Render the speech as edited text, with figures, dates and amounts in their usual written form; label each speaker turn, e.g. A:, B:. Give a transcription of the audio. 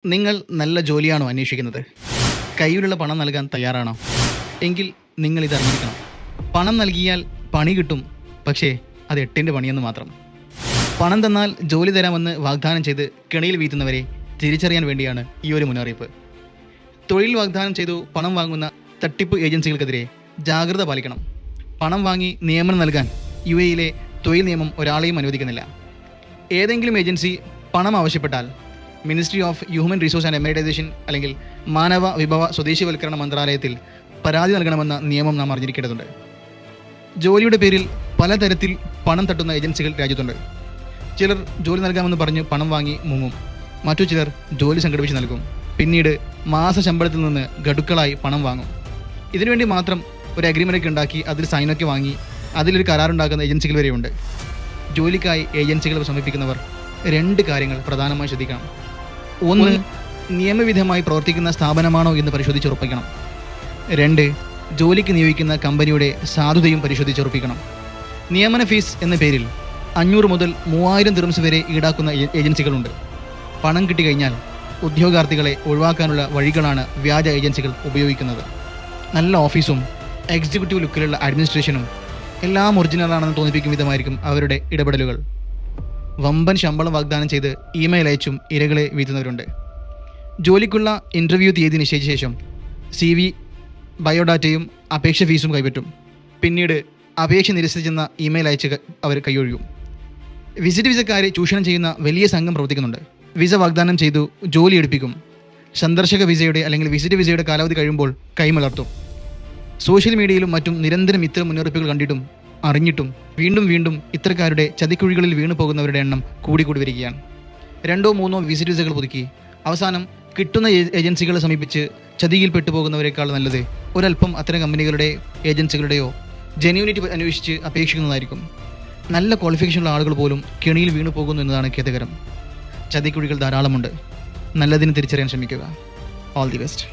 A: നിങ്ങൾ നല്ല ജോലിയാണോ അന്വേഷിക്കുന്നത്? കയ്യിലുള്ള പണം നൽകാൻ തയ്യാറാണോ? എങ്കിൽ നിങ്ങൾ ഇതറിഞ്ഞിരിക്കണം. പണം നൽകിയാൽ പണി കിട്ടും, പക്ഷേ അത് എട്ടിൻ്റെ പണിയെന്ന് മാത്രം. പണം തന്നാൽ ജോലി തരാമെന്ന് വാഗ്ദാനം ചെയ്ത് കെണിയിൽ വീഴ്ത്തുന്നവരെ തിരിച്ചറിയാൻ വേണ്ടിയാണ് ഈ ഒരു മുന്നറിയിപ്പ്. തൊഴിൽ വാഗ്ദാനം ചെയ്തു പണം വാങ്ങുന്ന തട്ടിപ്പ് ഏജൻസികൾക്കെതിരെ ജാഗ്രത പാലിക്കണം. പണം വാങ്ങി നിയമനം നൽകാൻ UAE തൊഴിൽ നിയമം ഒരാളെയും അനുവദിക്കുന്നില്ല. ഏതെങ്കിലും ഏജൻസി പണം ആവശ്യപ്പെട്ടാൽ ministry of human resource and Emiratisation അല്ലെങ്കിൽ മാനവ വിഭവ സ്വദേശിവൽക്കരണ മന്ത്രാലയത്തിൽ പരാതി നൽകണമെന്ന നിയമം നാം അറിഞ്ഞിരിക്കേണ്ടതുണ്ട്. ജോലിയുടെ പേരിൽ പലതരത്തിൽ പണം തട്ടുന്ന ഏജൻസികൾ രാജ്യത്തുണ്ട്. ചിലർ ജോലി നൽകാമെന്ന് പറഞ്ഞ് പണം വാങ്ങി മുങ്ങും. മറ്റു ചിലർ ജോലി സംഘടിപ്പിച്ച് നൽകും. പിന്നീട് മാസ ശമ്പളത്തിൽ നിന്ന് ഗഡുക്കളായി പണം വാങ്ങും. ഇതിനുവേണ്ടി മാത്രം ഒരു അഗ്രിമെൻ്റൊക്കെ ഉണ്ടാക്കി അതിൽ സൈനൊക്കെ വാങ്ങി അതിലൊരു കരാറുണ്ടാക്കുന്ന ഏജൻസികൾ വരെയുണ്ട്. ജോലിക്കായി ഏജൻസികളെ സമീപിക്കുന്നവർ 2 കാര്യങ്ങൾ പ്രധാനമായി ശ്രദ്ധിക്കണം. 1, നിയമവിധമായി പ്രവർത്തിക്കുന്ന സ്ഥാപനമാണോ എന്ന് പരിശോധിച്ചുറപ്പിക്കണം. 2, ജോലിക്ക് നിയോഗിക്കുന്ന കമ്പനിയുടെ സാധുതയും പരിശോധിച്ചുറപ്പിക്കണം. നിയമന ഫീസ് എന്ന പേരിൽ 500 മുതൽ 3000 ദിർഹംസ് വരെ ഈടാക്കുന്ന ഏജൻസികളുണ്ട്. പണം കിട്ടിക്കഴിഞ്ഞാൽ ഉദ്യോഗാർത്ഥികളെ ഒഴിവാക്കാനുള്ള വഴികളാണ് വ്യാജ ഏജൻസികൾ ഉപയോഗിക്കുന്നത്. നല്ല ഓഫീസും എക്സിക്യൂട്ടീവ് ലുക്കിലുള്ള അഡ്മിനിസ്ട്രേഷനും എല്ലാം ഒറിജിനലാണെന്ന് തോന്നിപ്പിക്കും വിധമായിരിക്കും അവരുടെ ഇടപെടലുകൾ. വമ്പൻ ശമ്പളം വാഗ്ദാനം ചെയ്ത് ഇമെയിൽ അയച്ചും ഇരകളെ വീഴ്ത്തുന്നവരുണ്ട്. ജോലിക്കുള്ള ഇൻ്റർവ്യൂ തീയതി നിശ്ചയിച്ച ശേഷം CV, ബയോഡാറ്റയും അപേക്ഷ ഫീസും കൈപ്പറ്റും. പിന്നീട് അപേക്ഷ നിരസിച്ചെന്ന ഇമെയിൽ അയച്ച് അവർ കൈയൊഴിയും. വിസിറ്റ് വിസക്കാരെ ചൂഷണം ചെയ്യുന്ന വലിയ സംഘം പ്രവർത്തിക്കുന്നുണ്ട്. വിസ വാഗ്ദാനം ചെയ്തു ജോലി എടുപ്പിക്കും. സന്ദർശക വിസയുടെ അല്ലെങ്കിൽ വിസിറ്റ് വിസയുടെ കാലാവധി കഴിയുമ്പോൾ കൈമലർത്തും. സോഷ്യൽ മീഡിയയിലും മറ്റും നിരന്തരം ഇത്തരം മുന്നറിയിപ്പുകൾ കണ്ടിട്ടും അറിഞ്ഞിട്ടും വീണ്ടും വീണ്ടും ഇത്തരക്കാരുടെ ചതിക്കുഴികളിൽ വീണു പോകുന്നവരുടെ എണ്ണം കൂടിക്കൂടി വരികയാണ്. 2 or 3 വിസിറ്റ് വിസകൾ പുതുക്കി അവസാനം കിട്ടുന്ന ഏജൻസികളെ സമീപിച്ച് ചതിയിൽ പെട്ടുപോകുന്നവരെക്കാൾ നല്ലത് ഒരല്പം അത്തരം കമ്പനികളുടെ ഏജൻസികളുടെയോ ജെന്യൂനിറ്റി അന്വേഷിച്ച് അപേക്ഷിക്കുന്നതായിരിക്കും. നല്ല ക്വാളിഫിക്കേഷനുള്ള ആളുകൾ പോലും കെണിയിൽ വീണു പോകുന്നു എന്നതാണ് ഖേദകരം. ചതിക്കുഴികൾ ധാരാളമുണ്ട്. നല്ലതിന് തിരിച്ചറിയാൻ ശ്രമിക്കുക. All the best.